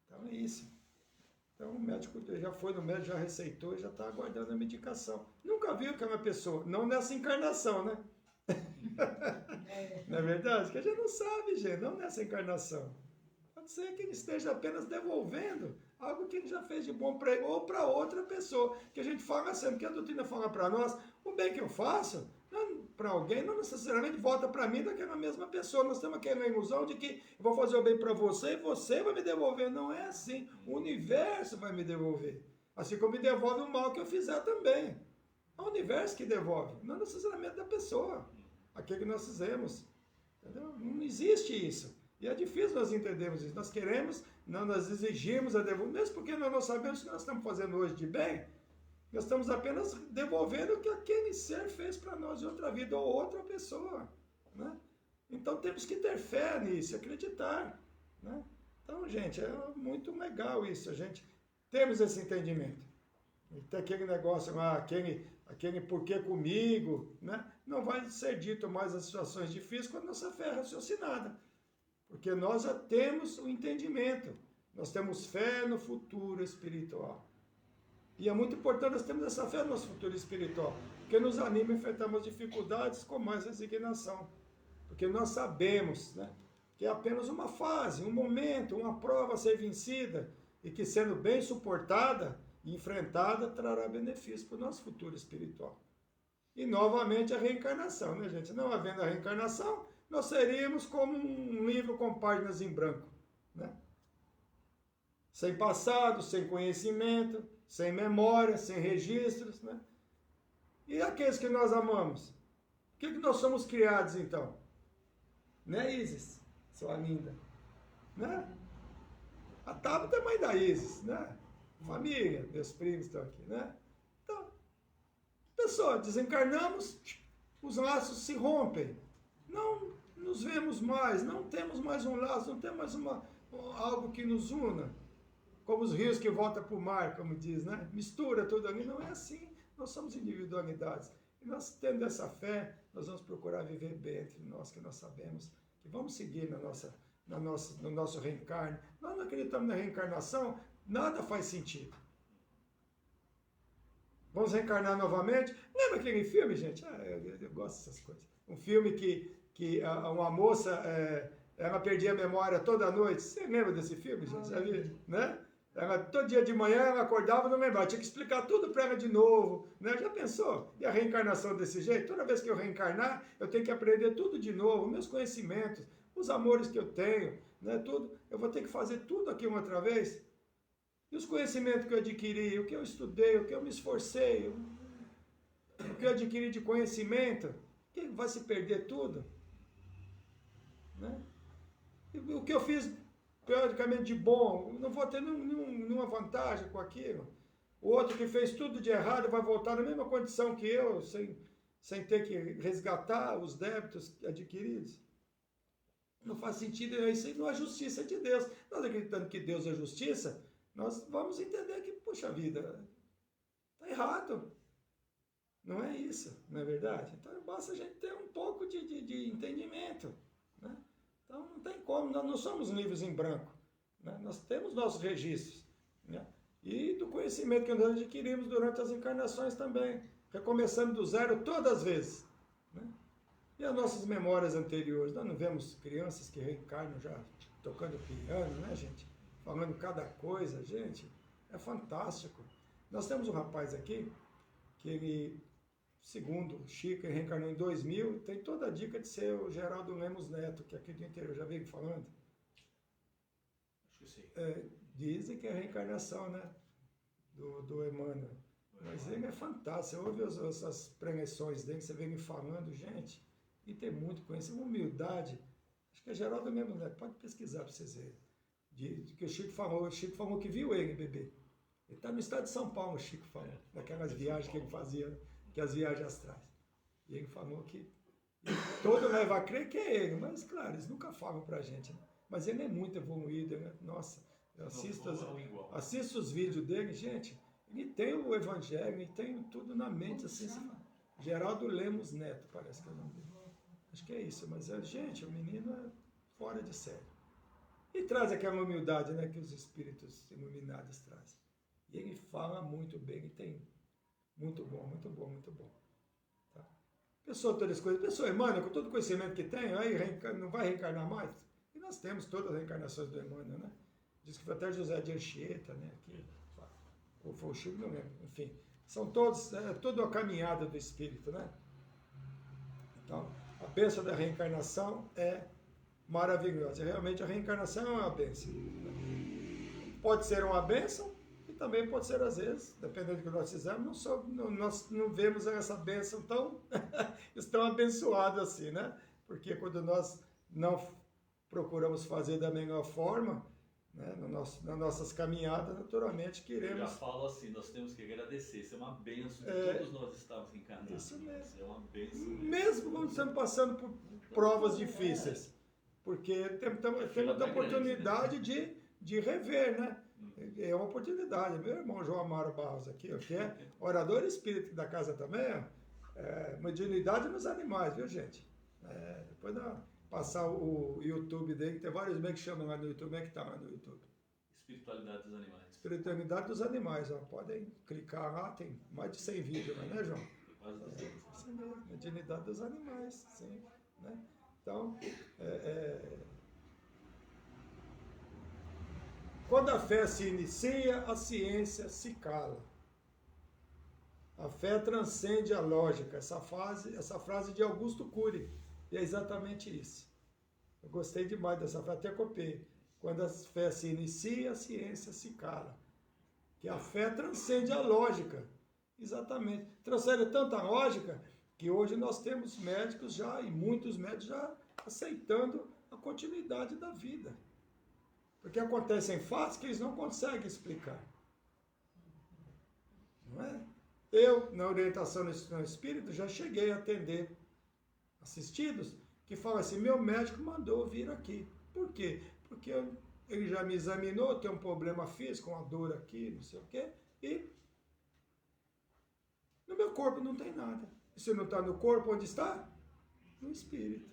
Então é isso. Então o médico já foi no médico, já receitou e já está aguardando a medicação. Nunca viu que é uma pessoa, não nessa encarnação, né? Não é verdade? Que a gente não sabe, gente, não nessa encarnação. Pode ser que ele esteja apenas devolvendo algo que ele já fez de bom para ele ou para outra pessoa. Que a gente fala sempre, que a doutrina fala para nós, o bem que eu faço para alguém não necessariamente volta para mim daquela mesma pessoa. Nós temos aquela ilusão de que eu vou fazer o bem para você e você vai me devolver. Não é assim. O universo vai me devolver. Assim como me devolve o mal que eu fizer também. É o universo que devolve, não necessariamente da pessoa. Aquilo que nós fizemos. Entendeu? Não existe isso. E é difícil nós entendermos isso. Nós queremos, nós exigimos a devolução, mesmo porque nós não sabemos o que nós estamos fazendo hoje de bem. Nós estamos apenas devolvendo o que aquele ser fez para nós em outra vida ou outra pessoa, né? Então temos que ter fé nisso, acreditar, né? Então, gente, é muito legal isso, a gente temos esse entendimento. E tem aquele negócio lá, aquele porquê comigo, né? Não vai ser dito mais as situações difíceis quando nossa fé é raciocinada. Porque nós já temos o entendimento, nós temos fé no futuro espiritual. E é muito importante nós termos essa fé no nosso futuro espiritual, porque nos anima a enfrentarmos dificuldades com mais resignação. Porque nós sabemos, né, que é apenas uma fase, um momento, uma prova a ser vencida, e que sendo bem suportada e enfrentada, trará benefício para o nosso futuro espiritual. E novamente a reencarnação, né, gente? Não havendo a reencarnação, nós seríamos como um livro com páginas em branco, né? Sem passado, sem conhecimento, sem memória, sem registros, né? E aqueles que nós amamos? O que nós somos criados então? Né, Isis? Sua linda. Né? A Tabata é mãe da Isis, né? Família, meus primos estão aqui, né? Então, pessoal, desencarnamos, os laços se rompem. Não nos vemos mais, não temos mais um laço, não temos mais algo que nos una. Como os rios que voltam para o mar, como diz, né? Mistura tudo ali. Não é assim. Nós somos individualidades. E nós, tendo essa fé, nós vamos procurar viver bem entre nós, que nós sabemos que vamos seguir no nosso reencarne. Nós não acreditamos na reencarnação, nada faz sentido. Vamos reencarnar novamente? Lembra aquele filme, gente? Eu gosto dessas coisas. Um filme que uma moça, ela perdia a memória toda noite. Você lembra desse filme, gente? Já viu? Né? Todo dia de manhã ela acordava e não lembrava, tinha que explicar tudo para ela de novo, né? Já pensou? E a reencarnação desse jeito? Toda vez que eu reencarnar, eu tenho que aprender tudo de novo, meus conhecimentos, os amores que eu tenho, né? Tudo, eu vou ter que fazer tudo aqui uma outra vez. E os conhecimentos que eu adquiri, o que eu estudei, o que eu me esforcei, o que eu adquiri de conhecimento, que vai se perder tudo? Né? E o que eu fiz periodicamente de bom, não vou ter nenhuma vantagem com aquilo. O outro que fez tudo de errado vai voltar na mesma condição que eu, sem ter que resgatar os débitos adquiridos. Não faz sentido, isso não é justiça de Deus. Nós acreditando que Deus é justiça, nós vamos entender que, puxa vida, está errado. Não é isso, não é verdade? Então basta a gente ter um pouco de entendimento, né? Então não tem como, nós não somos livros em branco, né? Nós temos nossos registros, né? E do conhecimento que nós adquirimos durante as encarnações também, recomeçando do zero todas as vezes, né? E as nossas memórias anteriores, nós não vemos crianças que reencarnam já tocando piano, né, gente? Falando cada coisa, gente, é fantástico. Nós temos um rapaz aqui, que ele, segundo o Chico, ele reencarnou em 2000, tem toda a dica de ser o Geraldo Lemos Neto, que aqui do interior, já veio falando. Acho que sim. Dizem que é a reencarnação, né, do Emmanuel. Mas ele é fantástico, você ouve essas pregações dele, você vê ele falando, gente, e tem muito conhecimento, humildade. Acho que é Geraldo Lemos Neto, pode pesquisar para vocês verem. De que o Chico falou que viu ele beber. Ele está no estado de São Paulo, o Chico falou, daquelas viagens que ele fazia, que as viagens astrais. E ele falou que todo leva a crer que é ele, mas claro, eles nunca falam pra gente, né? Mas ele é muito evoluído, né? Nossa, eu assisto os vídeos dele, gente, ele tem o evangelho, ele tem tudo na mente, assim, Geraldo Lemos Neto, parece que é o nome dele. Acho que é isso, mas, gente, o menino é fora de série. E traz aquela humildade, né, que os espíritos iluminados trazem. E ele fala muito bem, ele tem muito bom, muito bom, muito bom. Tá? Pessoa, todas as coisas. Pessoa, Emmanuel, com todo o conhecimento que tem, aí não vai reencarnar mais? E nós temos todas as reencarnações do Emmanuel, né? Diz que foi até José de Anchieta, né? Aqui, ou foi o Chico, não lembro. Enfim, são todos, toda a caminhada do espírito, né? Então, a bênção da reencarnação é maravilhosa. Realmente a reencarnação é uma bênção. Pode ser uma bênção e também pode ser, às vezes, dependendo do que nós fizermos, nós não vemos essa bênção tão abençoada assim, né? Porque quando nós não procuramos fazer da melhor forma, né, nas nossas caminhadas, naturalmente queremos... Eu já falo assim, nós temos que agradecer, isso é uma bênção de todos nós estarmos encarnados. Isso mesmo. É uma bênção. Mesmo quando estamos passando por provas difíceis. Porque temos a oportunidade de rever, né? É uma oportunidade. Meu irmão João Amaro Barros aqui, que é orador espírita da casa também, mediunidade nos animais, viu, gente? Depois passar o YouTube dele, que tem vários meio que chamam lá no YouTube, como é que tá lá no YouTube? Espiritualidade dos animais. Espiritualidade dos animais, ó. Podem clicar lá, tem mais de 100 vídeos, né, João? Quase 200. Mediunidade dos animais, sim. Né? Então, quando a fé se inicia, a ciência se cala. A fé transcende a lógica. Essa frase de Augusto Cury. E é exatamente isso. Eu gostei demais dessa frase, até copiei. Quando a fé se inicia, a ciência se cala. Que a fé transcende a lógica. Exatamente. Transcende tanta lógica que hoje nós temos médicos já, e muitos médicos já aceitando a continuidade da vida. Porque acontecem fatos que eles não conseguem explicar. Não é? Eu, na orientação no espírito, já cheguei a atender assistidos que falam assim, meu médico mandou vir aqui. Por quê? Porque ele já me examinou, tem um problema físico, uma dor aqui, não sei o quê, e no meu corpo não tem nada. E se não está no corpo, onde está? No espírito.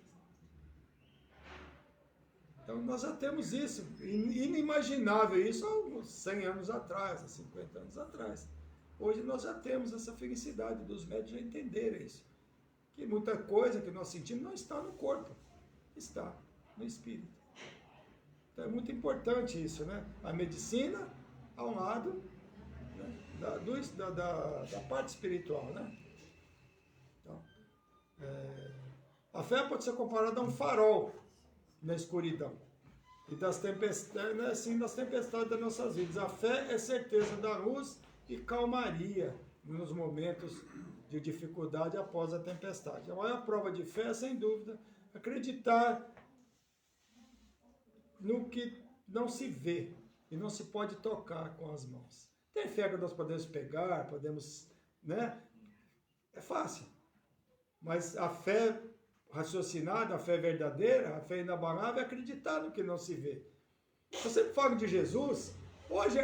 Então nós já temos isso, inimaginável isso há uns 100 anos atrás, há 50 anos atrás. Hoje nós já temos essa felicidade dos médicos já entenderem isso. Que muita coisa que nós sentimos não está no corpo, está no espírito. Então é muito importante isso, né? A medicina ao lado, né, da parte espiritual, né? Então, a fé pode ser comparada a um farol na escuridão e das tempestades, né, assim, das tempestades das nossas vidas. A fé é certeza da luz e calmaria nos momentos de dificuldade após a tempestade. A maior prova de fé, sem dúvida, acreditar no que não se vê e não se pode tocar com as mãos. Tem fé que nós podemos pegar, podemos, né? É fácil. Mas a fé raciocinada, a fé verdadeira, a fé inabalável é acreditar no que não se vê. Eu sempre falo de Jesus, hoje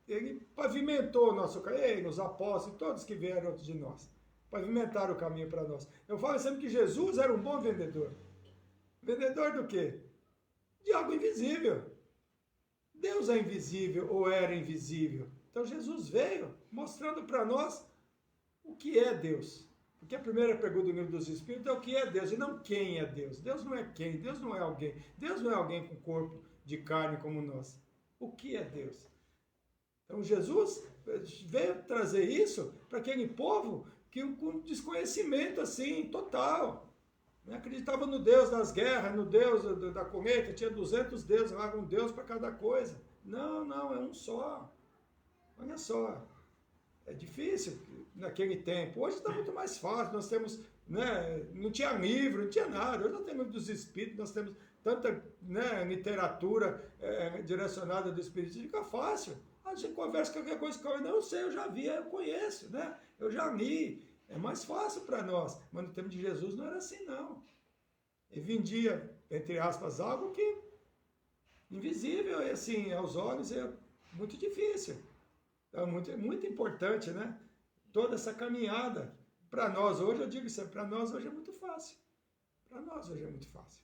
ele pavimentou o nosso caminho, os apóstolos, todos que vieram antes de nós, pavimentaram o caminho para nós. Eu falo sempre que Jesus era um bom vendedor. Vendedor do quê? De algo invisível. Deus é invisível ou era invisível. Então Jesus veio mostrando para nós o que é Deus. Porque a primeira pergunta do livro dos Espíritos é o que é Deus e não quem é Deus. Deus não é quem, Deus não é alguém. Deus não é alguém com corpo de carne como nós. O que é Deus? Então Jesus veio trazer isso para aquele povo que com desconhecimento assim, total. Acreditava no Deus das guerras, no Deus da cometa, tinha 200 deuses lá, um Deus para cada coisa. Não, é um só. Olha só, é difícil naquele tempo. Hoje está muito mais fácil, nós temos, né, não tinha livro, não tinha nada. Hoje nós temos dos espíritos, nós temos tanta, né, literatura direcionada do espírito, fica fácil. A gente conversa com qualquer coisa que eu não sei, eu já vi, eu conheço, né? Eu já li. É mais fácil para nós, mas no tempo de Jesus não era assim, não. Ele vendia, entre aspas, algo que invisível, e assim, aos olhos é muito difícil. É muito importante, né? Toda essa caminhada. Para nós hoje, eu digo isso, para nós hoje é muito fácil. Para nós hoje é muito fácil.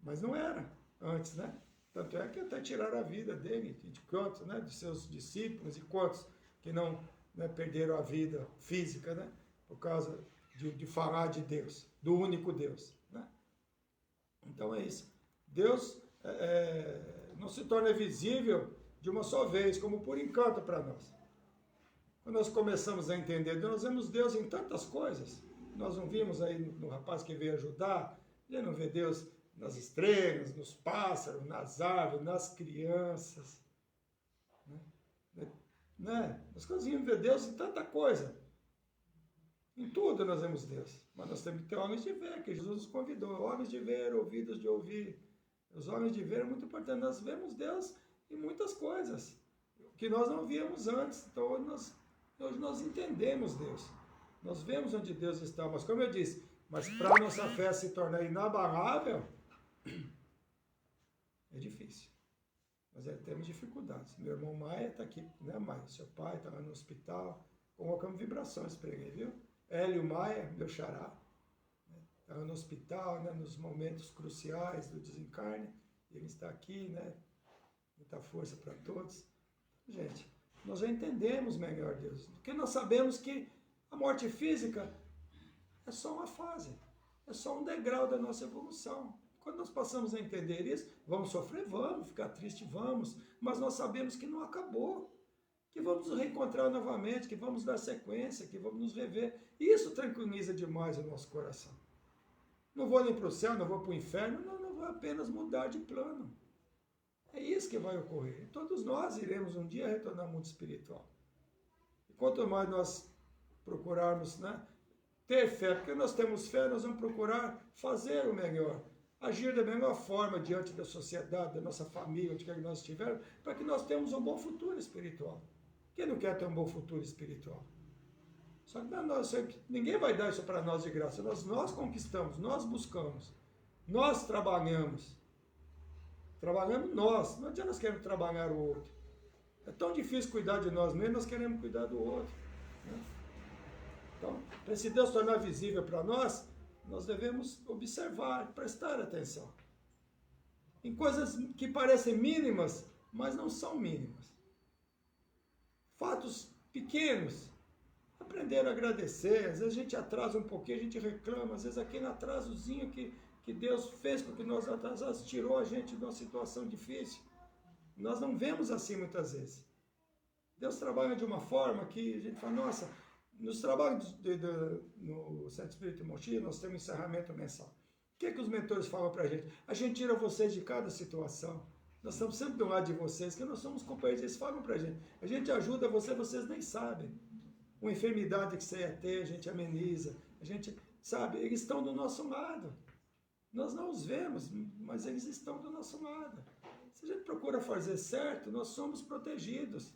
Mas não era antes, né? Tanto é que até tiraram a vida dele, de quantos, né? De seus discípulos, e quantos que não, né, perderam a vida física, né? Por causa de falar de Deus, do único Deus. Né? Então é isso. Deus não se torna visível de uma só vez, como por encanto para nós. Quando nós começamos a entender Deus, nós vemos Deus em tantas coisas. Nós não vimos aí no rapaz que veio ajudar, ele não vê Deus nas estrelas, nos pássaros, nas árvores, nas crianças. Né? Nós conseguimos ver Deus em tanta coisa. Em tudo nós vemos Deus, mas nós temos que ter olhos de ver, que Jesus nos convidou, olhos de ver, ouvidos de ouvir. Os olhos de ver é muito importante, nós vemos Deus em muitas coisas, que nós não víamos antes, então hoje nós entendemos Deus, nós vemos onde Deus está, mas como eu disse, mas para a nossa fé se tornar inabalável, é difícil, nós temos dificuldades. Meu irmão Maia está aqui, né, Maia? Seu pai está lá no hospital, colocamos vibrações para ele, viu? Hélio Maia, meu xará, estava no hospital, né, nos momentos cruciais do desencarne, ele está aqui, né, muita força para todos. Gente, nós já entendemos melhor Deus, porque nós sabemos que a morte física é só uma fase, é só um degrau da nossa evolução. Quando nós passamos a entender isso, vamos sofrer, vamos, ficar triste, vamos, mas nós sabemos que não acabou, que vamos nos reencontrar novamente, que vamos dar sequência, que vamos nos rever. Isso tranquiliza demais o nosso coração. Não vou nem para o céu, não vou para o inferno, não vou apenas mudar de plano. É isso que vai ocorrer. E todos nós iremos um dia retornar ao mundo espiritual. E quanto mais nós procurarmos, né, ter fé, porque nós temos fé, nós vamos procurar fazer o melhor, agir da melhor forma diante da sociedade, da nossa família, onde quer que nós estivermos, para que nós tenhamos um bom futuro espiritual. Quem não quer ter um bom futuro espiritual? Só que ninguém vai dar isso para nós de graça. Nós conquistamos, nós buscamos, nós trabalhamos. Trabalhamos nós. Não adianta nós queremos trabalhar o outro. É tão difícil cuidar de nós mesmos, nós queremos cuidar do outro. Né? Então, para esse Deus tornar visível para nós, nós devemos observar, prestar atenção. Em coisas que parecem mínimas, mas não são mínimas. Fatos pequenos. Aprender a agradecer. Às vezes a gente atrasa um pouquinho, a gente reclama. Às vezes aquele atrasozinho que Deus fez com que nós atrasados, tirou a gente de uma situação difícil. Nós não vemos assim muitas vezes. Deus trabalha de uma forma que a gente fala, nossa, nos trabalhos no Centro Espírita Mochi, nós temos encerramento mensal. O que os mentores falam para a gente? A gente tira vocês de cada situação. Nós estamos sempre do lado de vocês, que nós somos companheiros. Eles falam para a gente ajuda vocês nem sabem. Uma enfermidade que você ia ter, a gente ameniza. A gente, sabe, eles estão do nosso lado. Nós não os vemos, mas eles estão do nosso lado. Se a gente procura fazer certo, nós somos protegidos.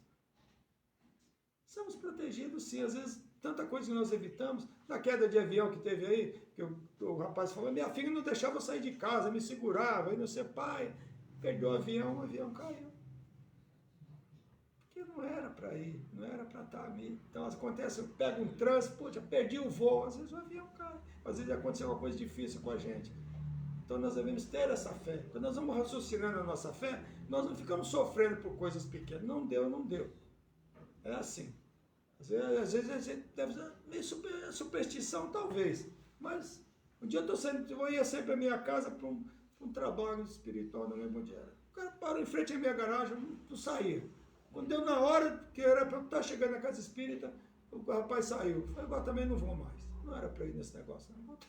Somos protegidos, sim. Às vezes, tanta coisa que nós evitamos. Na queda de avião que teve aí, que o rapaz falou, minha filha não deixava eu sair de casa, me segurava, aí não sei, pai, perdeu o avião caiu. Porque não era para ir, não era para estar ali. Então, acontece, eu pego um trânsito, poxa, perdi o voo, às vezes o avião cai. Às vezes aconteceu uma coisa difícil com a gente. Então nós devemos ter essa fé. Quando nós vamos raciocinando a nossa fé, nós não ficamos sofrendo por coisas pequenas. Não deu. É assim. Às vezes a gente deve ser meio superstição, talvez. Mas um dia eu ia sair para minha casa para um trabalho espiritual, não lembro onde era. O cara parou em frente à minha garagem, não saía. Quando deu na hora que era para eu estar chegando na casa espírita, o rapaz saiu. Eu falei, agora também não vou mais. Não era para ir nesse negócio, não.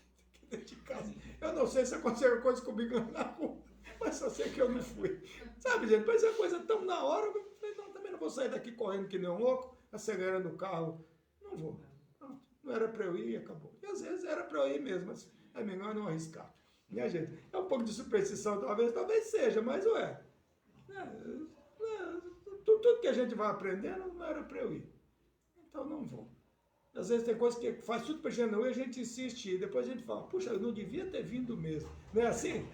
De casa. Eu não sei se aconteceu coisa comigo na rua, mas só sei que eu não fui. Sabe, gente, mas é coisa tão na hora, eu falei, não, também não vou sair daqui correndo que nem um louco, acelerando o carro. Não vou. Não era para eu ir e acabou. E às vezes era para eu ir mesmo, mas é melhor não arriscar. Minha gente, é um pouco de superstição, talvez seja, mas tudo que a gente vai aprendendo não era para eu ir. Então não vou. Às vezes tem coisa que faz tudo para a gente não ir, a gente insiste e depois a gente fala, puxa, eu não devia ter vindo mesmo. Não é assim?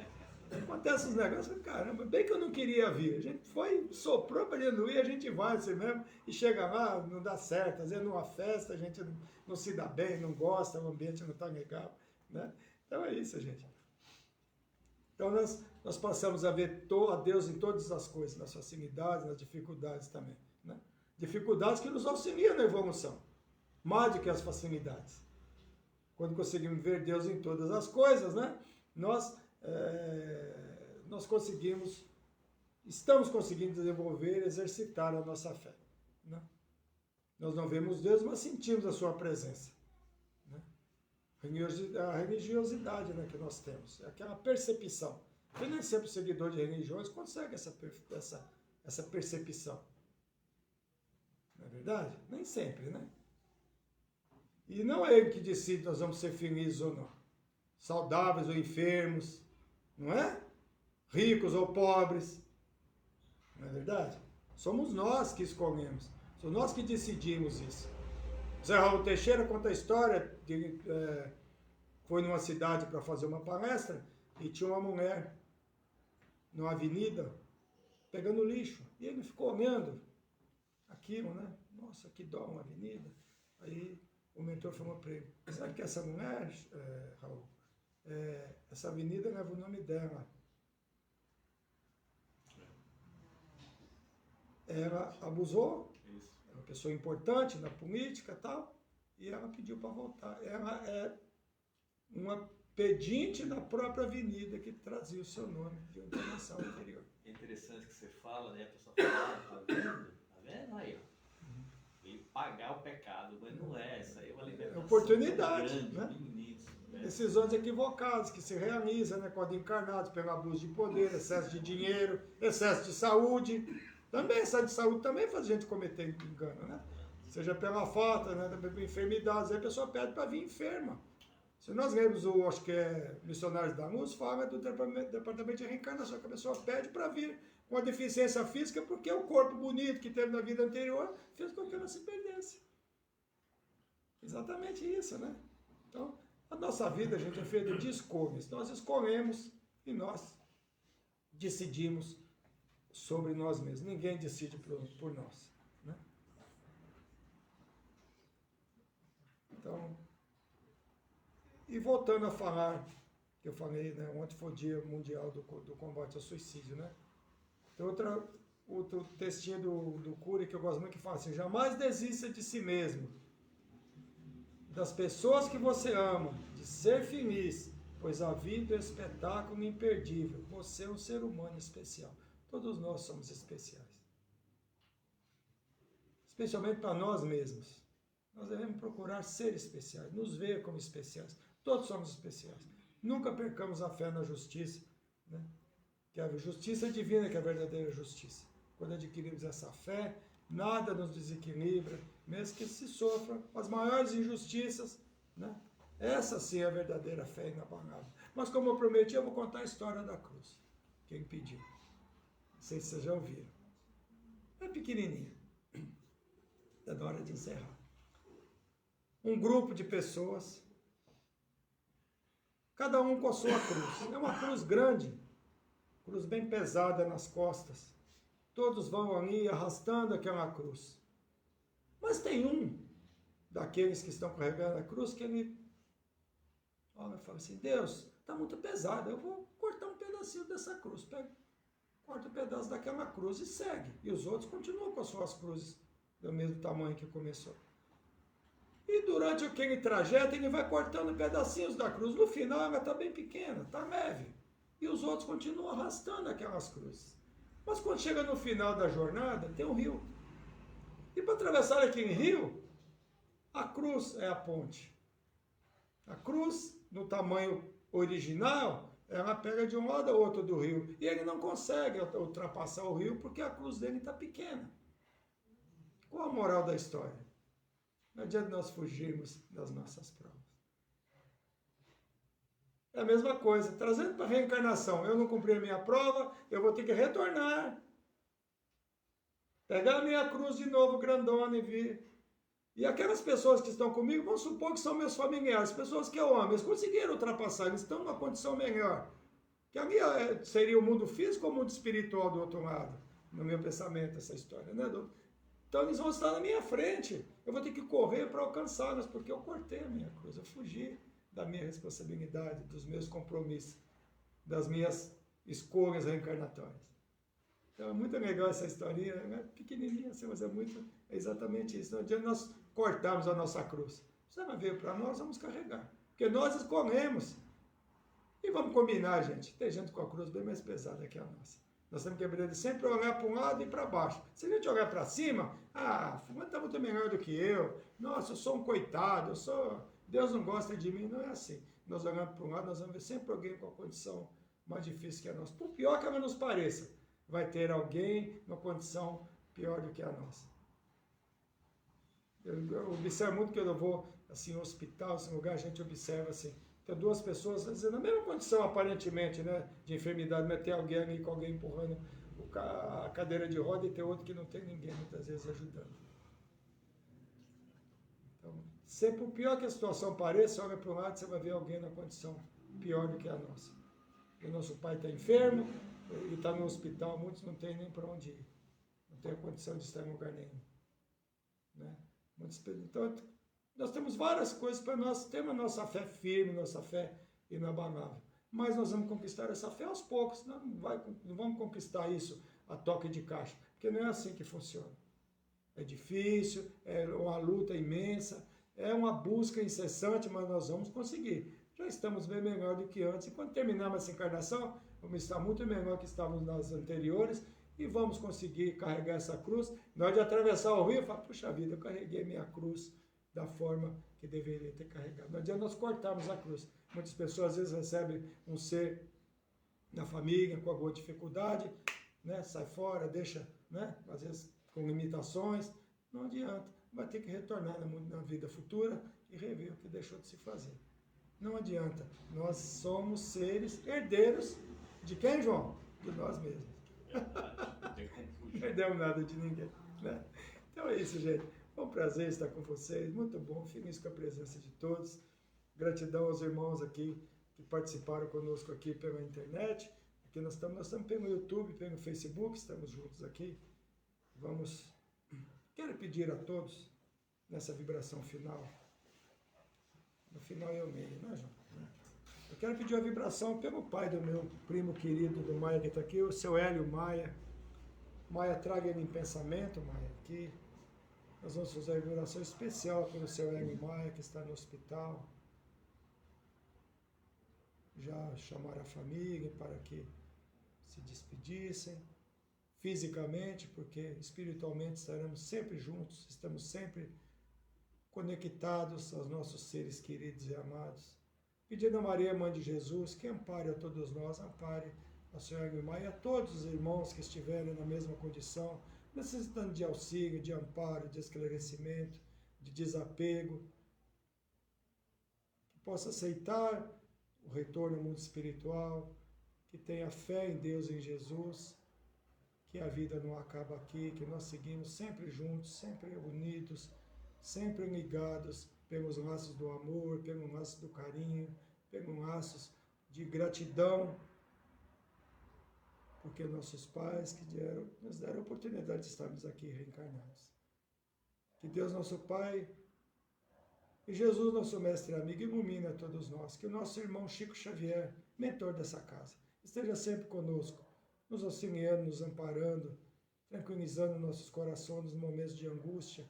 Acontece os negócios, caramba, bem que eu não queria vir. A gente foi, soprou para a gente não ir, a gente vai assim mesmo, e chega lá, não dá certo. Às vezes numa festa a gente não se dá bem, não gosta, o ambiente não está legal. Né? Então é isso, gente. Então nós passamos a ver a Deus em todas as coisas, nas facilidades, nas dificuldades também. Né? Dificuldades que nos auxiliam na evolução. Mais do que as facilidades. Quando conseguimos ver Deus em todas as coisas, né? Nós estamos conseguindo desenvolver, exercitar a nossa fé. Né? Nós não vemos Deus, mas sentimos a sua presença. Né? A religiosidade, né, que nós temos, é aquela percepção. Porque nem sempre o seguidor de religiões consegue essa percepção. Não é verdade? Nem sempre, né? E não é ele que decide se nós vamos ser felizes ou não. Saudáveis ou enfermos, não é? Ricos ou pobres. Não é verdade? Somos nós que escolhemos. Somos nós que decidimos isso. Zé Raul Teixeira conta a história de foi numa cidade para fazer uma palestra e tinha uma mulher numa avenida pegando lixo. E ele ficou olhando aquilo, né? Nossa, que dó, uma avenida. Aí o mentor falou para ele, sabe que essa mulher, Raul, essa avenida leva o nome dela. ela abusou, Isso. é uma pessoa importante na política e tal, e ela pediu para voltar. Ela é uma pedinte da própria avenida que trazia o seu nome de uma internação anterior. É interessante que você fala, né? A pessoa fala, tá vendo? Tá vendo aí, ó. Veio pagar o pecado, mas não é, essa aí é uma libertação. Oportunidade, grande, né? nisso, né? Decisões equivocadas que se realizam, né, quando encarnados pelo abuso de poder, excesso de dinheiro, excesso de saúde. Também, excesso de saúde também faz a gente cometer engano, né? Seja pela falta, né, pela enfermidade, aí a pessoa pede para vir enferma. Se nós lemos o, acho que é Missionários da Luz, fala do departamento de reencarnação, que a pessoa pede para vir com a deficiência física, porque o corpo bonito que teve na vida anterior fez com que ela se perdesse. Exatamente isso, né? Então, a nossa vida, gente, é feita de escolhas. Nós escolhemos e nós decidimos sobre nós mesmos. Ninguém decide por nós, né? Então, e voltando a falar, que eu falei, né? Ontem foi o Dia Mundial do Combate ao Suicídio, né? Tem outro textinho do Cury que eu gosto muito, que fala assim: jamais desista de si mesmo, das pessoas que você ama, de ser feliz, pois a vida é um espetáculo imperdível. Você é um ser humano especial. Todos nós somos especiais. Especialmente para nós mesmos. Nós devemos procurar ser especiais, nos ver como especiais. Todos somos especiais. Nunca percamos a fé na justiça, né? Que a justiça divina, que é a verdadeira justiça. Quando adquirimos essa fé, nada nos desequilibra, mesmo que se sofra as maiores injustiças, né? Essa sim é a verdadeira fé inabalável. Mas como eu prometi, eu vou contar a história da cruz. Quem pediu? Não sei se vocês já ouviram. É pequenininha. É da hora de encerrar. Um grupo de pessoas, cada um com a sua cruz. É uma cruz grande, cruz bem pesada nas costas. Todos vão ali arrastando aquela cruz. Mas tem um daqueles que estão carregando a cruz que ele olha e fala assim: Deus, está muito pesado, eu vou cortar um pedacinho dessa cruz. Pega, corta um pedaço daquela cruz e segue. E os outros continuam com as suas cruzes do mesmo tamanho que começou. E durante aquele trajeto ele vai cortando pedacinhos da cruz. No final ela está bem pequena, está leve. E os outros continuam arrastando aquelas cruzes. Mas quando chega no final da jornada, tem um rio. E para atravessar aquele rio, a cruz é a ponte. A cruz, no tamanho original, ela pega de um lado ao outro do rio. E ele não consegue ultrapassar o rio porque a cruz dele está pequena. Qual a moral da história? Não adianta nós fugirmos das nossas provas. É a mesma coisa, trazendo para a reencarnação. Eu não cumpri a minha prova, eu vou ter que retornar. Pegar a minha cruz de novo, grandona, e vir. E aquelas pessoas que estão comigo, vamos supor que são meus familiares, pessoas que eu amo, eles conseguiram ultrapassar, eles estão numa condição melhor. Que ali seria o mundo físico ou o mundo espiritual do outro lado? No meu pensamento, essa história, né, doutor? Então eles vão estar na minha frente. Eu vou ter que correr para alcançá-los, porque eu cortei a minha cruz, eu fugi da minha responsabilidade, dos meus compromissos, das minhas escolhas reencarnatórias. Então é muito legal essa historinha, é pequenininha assim, mas é exatamente isso. Não adianta nós cortarmos a nossa cruz. Se ela veio para nós, vamos carregar. Porque nós escolhemos. E vamos combinar, gente. Tem gente com a cruz bem mais pesada que a nossa. Nós temos que aprender sempre olhar para um lado e para baixo. Se a gente olhar para cima, fulano está muito melhor do que eu. Nossa, eu sou um coitado, Deus não gosta de mim. Não é assim. Nós olhamos para um lado, nós vamos ver sempre alguém com a condição mais difícil que a nossa. Por pior que ela nos pareça, vai ter alguém numa condição pior do que a nossa. Eu observo muito que eu vou assim, em hospital, em lugar, a gente observa assim. Tem duas pessoas, às vezes, na mesma condição, aparentemente, né, de enfermidade, mas tem alguém ali com alguém empurrando a cadeira de roda e tem outro que não tem ninguém, muitas vezes, ajudando. Então, sempre o pior que a situação pareça, olha para um lado, você vai ver alguém na condição pior do que a nossa. O nosso pai está enfermo, ele está no hospital, muitos não têm nem para onde ir. Não tem a condição de estar em lugar nenhum. Né? Então, nós temos várias coisas para nós, temos a nossa fé firme, nossa fé inabalável. Mas nós vamos conquistar essa fé aos poucos, não vamos conquistar isso a toque de caixa. Porque não é assim que funciona. É difícil, é uma luta imensa, é uma busca incessante, mas nós vamos conseguir. Já estamos bem melhor do que antes. E quando terminarmos essa encarnação, vamos estar muito melhor que estávamos nas anteriores e vamos conseguir carregar essa cruz. Na hora de atravessar o rio, eu falo, puxa vida, eu carreguei minha cruz da forma que deveria ter carregado. Não adianta nós cortarmos a cruz. Muitas pessoas às vezes recebem um ser na família com alguma dificuldade, né? Sai fora, deixa, né? Às vezes com limitações. Não adianta. Vai ter que retornar na vida futura e rever o que deixou de se fazer. Não adianta. Nós somos seres herdeiros de quem, João? De nós mesmos. Não perdemos nada de ninguém, né? Então é isso, gente. Foi um prazer estar com vocês. Muito bom. Feliz com a presença de todos. Gratidão aos irmãos aqui que participaram conosco aqui pela internet. Aqui nós estamos pelo YouTube, pelo Facebook, estamos juntos aqui. Quero pedir a todos, nessa vibração final, no final é o meio, né, João? Eu quero pedir a vibração pelo pai do meu primo querido, do Maia, que está aqui, o seu Hélio Maia. Maia, traga ele em pensamento, Maia, aqui. Nós vamos fazer a vibração especial pelo seu Hélio Maia, que está no hospital. Já chamaram a família para que se despedissem. Fisicamente, porque espiritualmente estaremos sempre juntos, estamos sempre conectados aos nossos seres queridos e amados. Pedindo a Maria, Mãe de Jesus, que ampare a todos nós, ampare a Senhora Guimar e a todos os irmãos que estiverem na mesma condição, necessitando de auxílio, de amparo, de esclarecimento, de desapego, que possa aceitar o retorno ao mundo espiritual, que tenha fé em Deus e em Jesus, que a vida não acaba aqui, que nós seguimos sempre juntos, sempre unidos, sempre ligados pelos laços do amor, pelos laços do carinho, pelos laços de gratidão, porque nossos pais que nos deram a oportunidade de estarmos aqui reencarnados. Que Deus, nosso Pai, e Jesus, nosso mestre e amigo, ilumine a todos nós. Que o nosso irmão Chico Xavier, mentor dessa casa, esteja sempre conosco, nos auxiliando, nos amparando, tranquilizando nossos corações nos momentos de angústia,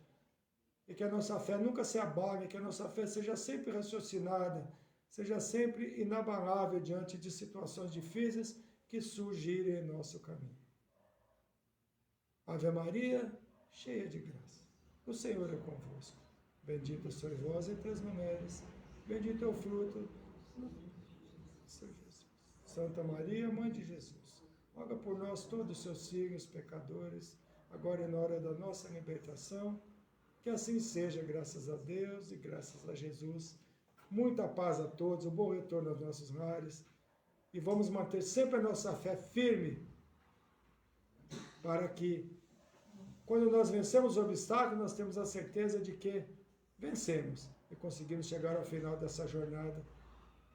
e que a nossa fé nunca se abale, que a nossa fé seja sempre raciocinada, seja sempre inabalável diante de situações difíceis que surgirem em nosso caminho. Ave Maria, cheia de graça, o Senhor é convosco. Bendita sois vós entre as mulheres, bendito é o fruto do Senhor Jesus. Santa Maria, Mãe de Jesus, roga por nós todos os seus filhos pecadores, agora e na hora da nossa libertação. Que assim seja, graças a Deus e graças a Jesus. Muita paz a todos, um bom retorno aos nossos lares. E vamos manter sempre a nossa fé firme, para que, quando nós vencemos o obstáculo, nós temos a certeza de que vencemos e conseguimos chegar ao final dessa jornada.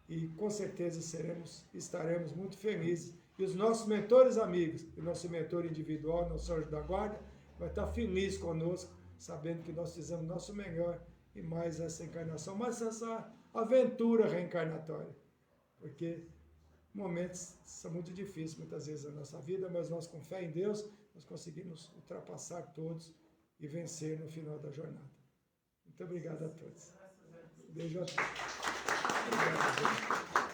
E com certeza estaremos muito felizes. E os nossos mentores amigos, e nosso mentor individual, nosso anjo da guarda, vai estar feliz conosco, sabendo que nós fizemos nosso melhor e mais essa encarnação, mais essa aventura reencarnatória. Porque momentos são muito difíceis muitas vezes na nossa vida, mas nós, com fé em Deus, nós conseguimos ultrapassar todos e vencer no final da jornada. Muito obrigado a todos. Beijo a todos. Obrigado, gente.